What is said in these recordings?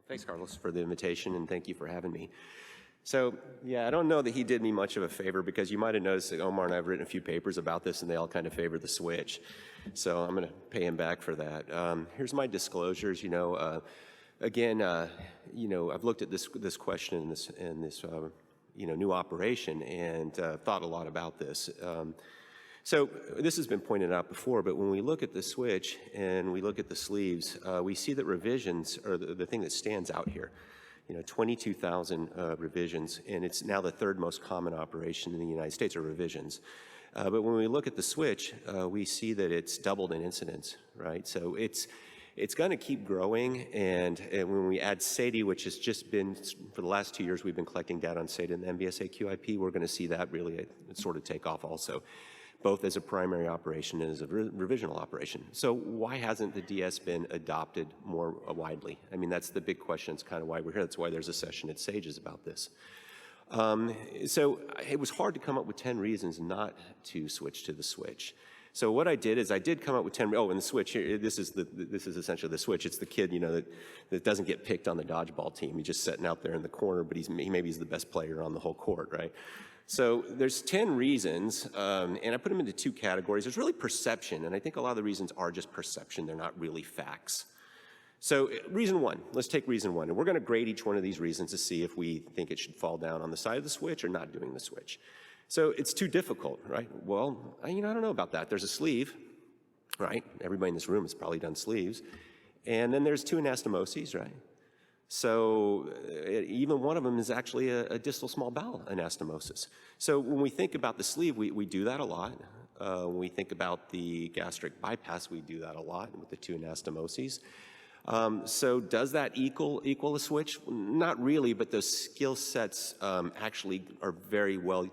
Thanks, Carlos, for the invitation, and thank you for having me. So, yeah, I don't know that he did me much of a favor, because you might have noticed that Omar and I have written a few papers about this, and they all kind of favor the switch. So I'm going to pay him back for that. Here's my disclosures. Again, I've looked at this question in this new operation, and thought a lot about this. So this has been pointed out before, but when we look at the switch and we look at the sleeves, we see that revisions are the thing that stands out here. 22,000 revisions, and it's now the third most common operation in the United States are revisions. But when we look at the switch, we see that it's doubled in incidence, right? So it's going to keep growing, and when we add SATI, which has just been, for the last 2 years, we've been collecting data on SATI and the MBSA QIP, we're going to see that really sort of take off also, both as a primary operation and as a revisional operation. So why hasn't the DS been adopted more widely? I mean, that's the big question. It's kind of why we're here. That's why there's a session at SAGES about this. So it was hard to come up with 10 reasons not to switch to the switch. So what I did is I did come up with 10, and the switch here, this is essentially the switch. It's the kid, that doesn't get picked on the dodgeball team. He's just sitting out there in the corner, but maybe he's the best player on the whole court, right? So there's 10 reasons, and I put them into two categories. There's really perception, and I think a lot of the reasons are just perception. They're not really facts. So reason one, let's take reason one, and we're going to grade each one of these reasons to see if we think it should fall down on the side of the switch or not doing the switch. So it's too difficult, right? Well, I don't know about that. There's a sleeve, right? Everybody in this room has probably done sleeves. And then there's two anastomoses, right? So even one of them is actually a distal small bowel anastomosis. So when we think about the sleeve, we do that a lot. When we think about the gastric bypass, we do that a lot with the two anastomoses. So does that equal a switch? Not really, but those skill sets actually are very well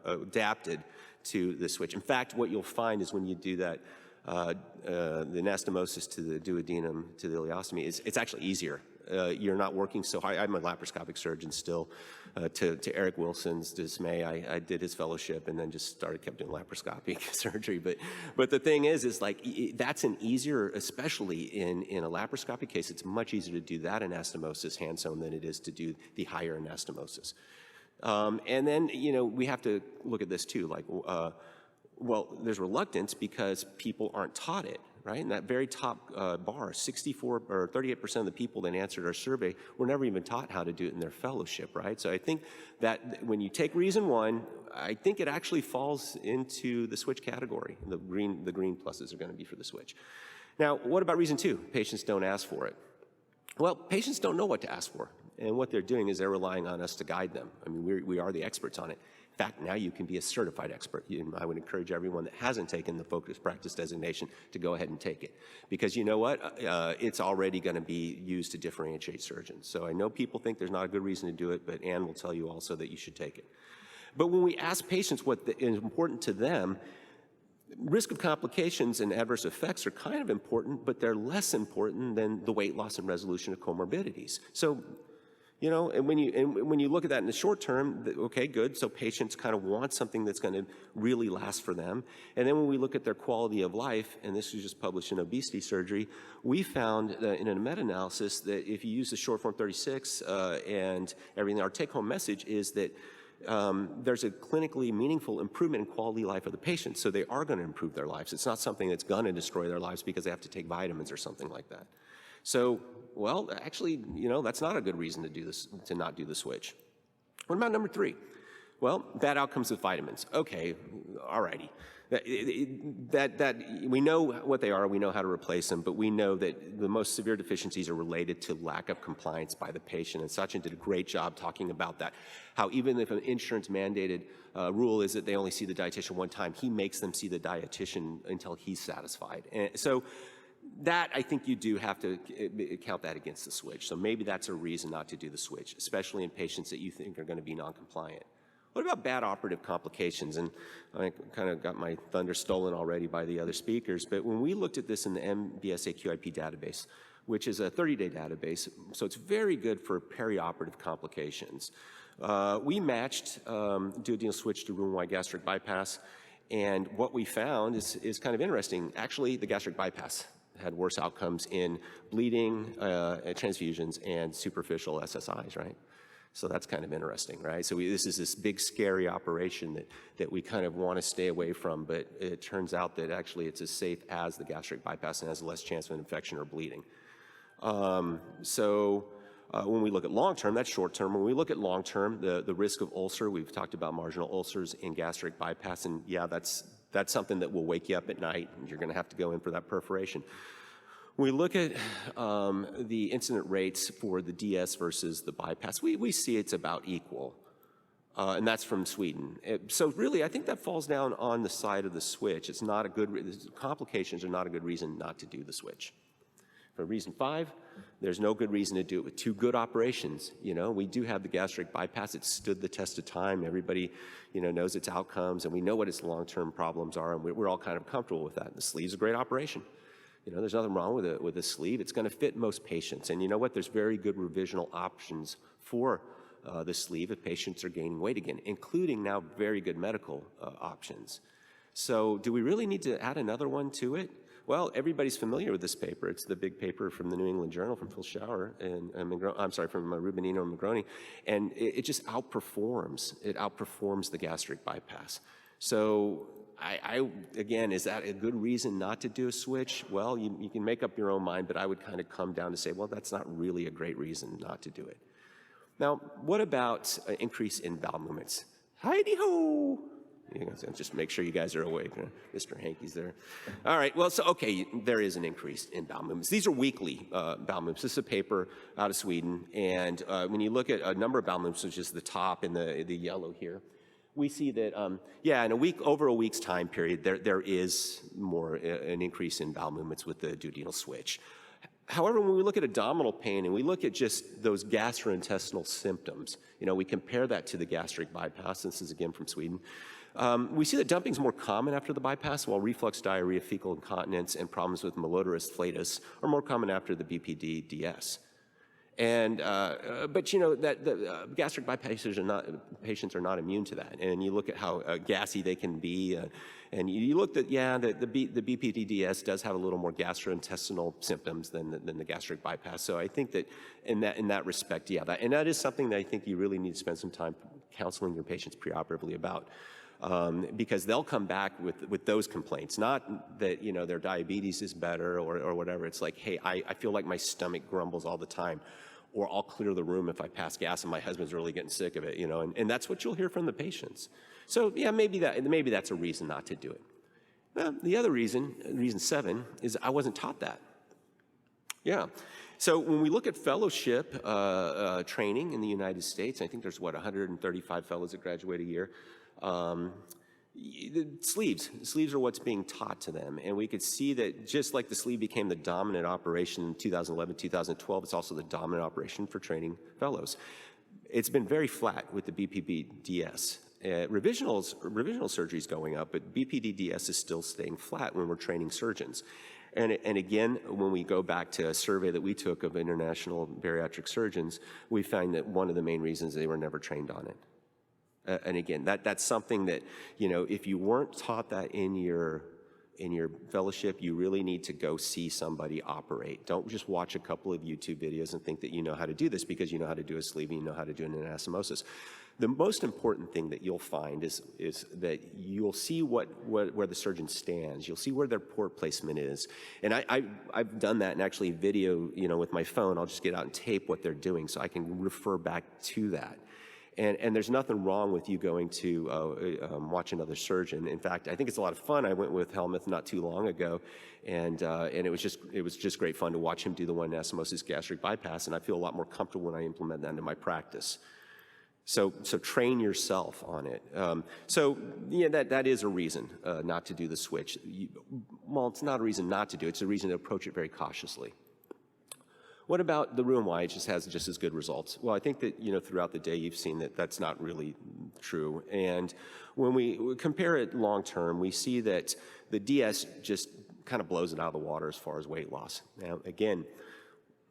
adapted to the switch. In fact, what you'll find is when you do that, the anastomosis to the duodenum, to the ileostomy, it's actually easier. You're not working so hard. I'm a laparoscopic surgeon still. To Eric Wilson's dismay, I did his fellowship and then just kept doing laparoscopic surgery. But the thing is like that's an easier, especially in a laparoscopic case, it's much easier to do that anastomosis hand sewn than it is to do the higher anastomosis. And then we have to look at this too, like well, there's reluctance because people aren't taught it. Right? And that very top bar, 64 or 38% of the people that answered our survey were never even taught how to do it in their fellowship, right? So I think that when you take reason one, I think it actually falls into the switch category. The green pluses are going to be for the switch. Now, what about reason two? Patients don't ask for it. Well, patients don't know what to ask for. And what they're doing is they're relying on us to guide them. I mean, we are the experts on it. In fact, now you can be a certified expert. I would encourage everyone that hasn't taken the focused practice designation to go ahead and take it. Because you know what? It's already going to be used to differentiate surgeons. So I know people think there's not a good reason to do it, but Ann will tell you also that you should take it. But when we ask patients what is important to them, risk of complications and adverse effects are kind of important, but they're less important than the weight loss and resolution of comorbidities. So and when you look at that in the short term, okay, good. So patients kind of want something that's going to really last for them. And then when we look at their quality of life, and this was just published in Obesity Surgery, we found in a meta-analysis that if you use the short form 36 and everything, our take-home message is that there's a clinically meaningful improvement in quality of life of the patient. So they are going to improve their lives. It's not something that's going to destroy their lives because they have to take vitamins or something like that. So, well, actually, that's not a good reason to do this, to not do the switch. What about number three? Well, bad outcomes with vitamins. Okay, all righty. That we know what they are, we know how to replace them, but we know that the most severe deficiencies are related to lack of compliance by the patient, and Sachin did a great job talking about that, how even if an insurance mandated rule is that they only see the dietitian one time, he makes them see the dietitian until he's satisfied. And so that, I think you do have to count that against the switch. So maybe that's a reason not to do the switch, especially in patients that you think are going to be non-compliant. What about bad operative complications? And I kind of got my thunder stolen already by the other speakers, but when we looked at this in the MBSA QIP database, which is a 30-day database, so it's very good for perioperative complications. We matched duodenal switch to room-wide gastric bypass, and what we found is kind of interesting. Actually, the gastric bypass had worse outcomes in bleeding, transfusions, and superficial SSIs, right? So that's kind of interesting, right? So this is this big, scary operation that we kind of want to stay away from, but it turns out that actually it's as safe as the gastric bypass and has less chance of an infection or bleeding. When we look at long-term, that's short-term. When we look at long-term, the risk of ulcer, we've talked about marginal ulcers in gastric bypass, and yeah, that's something that will wake you up at night, and you're going to have to go in for that perforation. When we look at the incident rates for the DS versus the bypass, we see it's about equal, and that's from Sweden. So really, I think that falls down on the side of the switch. It's not a good, complications are not a good reason not to do the switch. For reason 5, there's no good reason to do it with 2 good operations. You know, we do have the gastric bypass. It stood the test of time. Everybody, you know, knows its outcomes, and we know what its long-term problems are, and we're all kind of comfortable with that. The sleeve's a great operation. You know, there's nothing wrong with a sleeve. It's going to fit most patients. And you know what? There's very good revisional options for the sleeve if patients are gaining weight again, including now very good medical options. So do we really need to add another one to it? Well, everybody's familiar with this paper. It's the big paper from the New England Journal from Phil Schauer and from Rubinino and Magroni, and it just outperforms. It outperforms the gastric bypass. So again, is that a good reason not to do a switch? Well, you can make up your own mind, but I would kind of come down to say, well, that's not really a great reason not to do it. Now, what about an increase in bowel movements? Heidi-ho! Just make sure you guys are awake. Mr. Hankey's there. All right, well, so, okay, there is an increase in bowel movements. These are weekly bowel movements. This is a paper out of Sweden, and when you look at a number of bowel movements, which is the top in the yellow here, we see that, in over a week's time period, there is more an increase in bowel movements with the duodenal switch. However, when we look at abdominal pain and we look at just those gastrointestinal symptoms, you know, we compare that to the gastric bypass. This is again from Sweden. We see that dumping is more common after the bypass, while reflux, diarrhea, fecal incontinence, and problems with malodorous flatus are more common after the BPD-DS. And but you know that the gastric bypass patients are not immune to that, and you look at how gassy they can be, and you look at the BPD-DS does have a little more gastrointestinal symptoms than the gastric bypass. So I think that in that respect, that is something that I think you really need to spend some time counseling your patients preoperatively about. Because they'll come back with those complaints, not that, you know, their diabetes is better or whatever. It's like, hey, I feel like my stomach grumbles all the time, or I'll clear the room if I pass gas and my husband's really getting sick of it, you know, and that's what you'll hear from the patients. So yeah, maybe that's a reason not to do it. Well, the other reason 7, is I wasn't taught that. Yeah. So when we look at fellowship training in the United States, I think there's 135 fellows that graduate a year. The sleeves are what's being taught to them, and we could see that just like the sleeve became the dominant operation in 2011, 2012, it's also the dominant operation for training fellows. It's been very flat with the BPD-DS. Revisional surgery is going up, but BPD-DS is still staying flat when we're training surgeons. And again, when we go back to a survey that we took of international bariatric surgeons, we find that one of the main reasons they were never trained on it. And again, that's something that, you know, if you weren't taught that in your fellowship, you really need to go see somebody operate. Don't just watch a couple of YouTube videos and think that you know how to do this because you know how to do a sleeve and you know how to do an anastomosis. The most important thing that you'll find is that you'll see where the surgeon stands. You'll see where their port placement is. And I've done that and actually video, you know, with my phone. I'll just get out and tape what they're doing so I can refer back to that. And there's nothing wrong with you going to watch another surgeon. In fact, I think it's a lot of fun. I went with Helmuth not too long ago, and it was just great fun to watch him do the one anastomosis gastric bypass, and I feel a lot more comfortable when I implement that into my practice. So train yourself on it. So yeah, that is a reason not to do the switch. Well, it's not a reason not to do it. It's a reason to approach it very cautiously. What about the Roux-en-Y? It just has just as good results. Well, I think that, you know, throughout the day you've seen that that's not really true. And when we compare it long term, we see that the DS just kind of blows it out of the water as far as weight loss. Now, again,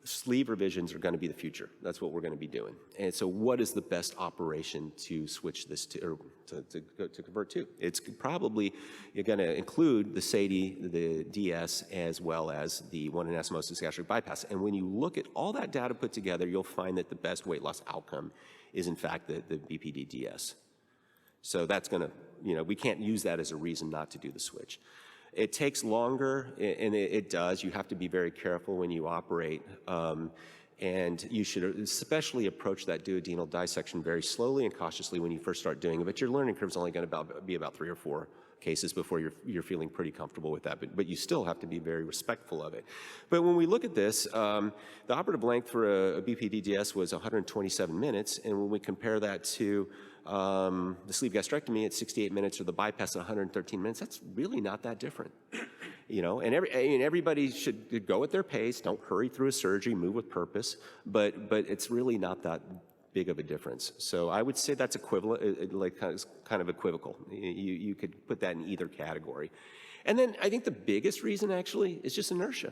sleeve revisions are going to be the future. That's what we're going to be doing. And so what is the best operation to switch this to, or to convert to? It's probably, you're going to include the SADI, the DS, as well as the one anastomosis gastric bypass. And when you look at all that data put together, you'll find that the best weight loss outcome is in fact the BPD DS. So that's going to, we can't use that as a reason not to do the switch. It takes longer, and it does. You have to be very careful when you operate, and you should especially approach that duodenal dissection very slowly and cautiously when you first start doing it. But your learning curve is only going to be about 3 or 4 cases before you're feeling pretty comfortable with that. But you still have to be very respectful of it. But when we look at this, the operative length for a BPDDS was 127 minutes, and when we compare that to the sleeve gastrectomy at 68 minutes or the bypass at 113 minutes, that's really not that different. And everybody should go at their pace, don't hurry through a surgery, move with purpose, but it's really not that big of a difference. So I would say that's equivalent, like kind of equivocal. You could put that in either category. And then I think the biggest reason actually is just inertia.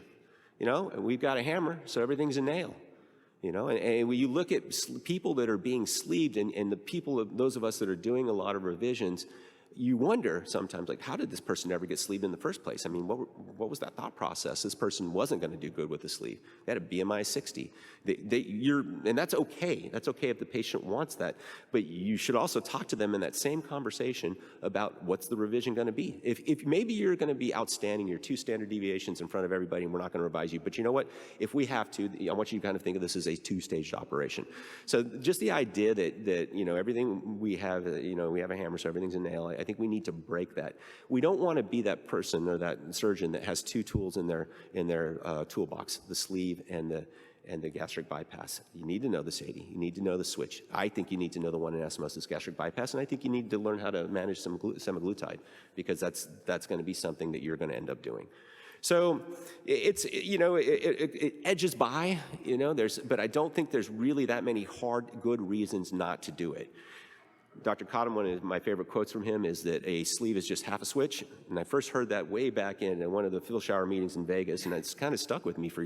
We've got a hammer, so everything's a nail. And when you look at people that are being sleeved and the people, those of us that are doing a lot of revisions, you wonder sometimes, like, how did this person ever get sleeved in the first place? I mean, what was that thought process? This person wasn't going to do good with the sleeve. They had a BMI 60. And that's okay. That's okay if the patient wants that. But you should also talk to them in that same conversation about what's the revision going to be. If maybe you're going to be outstanding, you're 2 standard deviations in front of everybody, and we're not going to revise you. But you know what? If we have to, I want you to kind of think of this as a 2-staged operation. So just the idea that everything we have, we have a hammer, so everything's a nail. I think we need to break that. We don't want to be that person or that surgeon that has 2 tools in their toolbox, the sleeve and the gastric bypass. You need to know the SADI. You need to know the switch. I think you need to know the one anastomosis gastric bypass, and I think you need to learn how to manage some semaglutide, because that's going to be something that you're going to end up doing. So it edges by, but I don't think there's really that many good reasons not to do it. Dr. Cottom, one of my favorite quotes from him is that a sleeve is just half a switch. And I first heard that way back in one of the Phil Shower meetings in Vegas, and it's kind of stuck with me for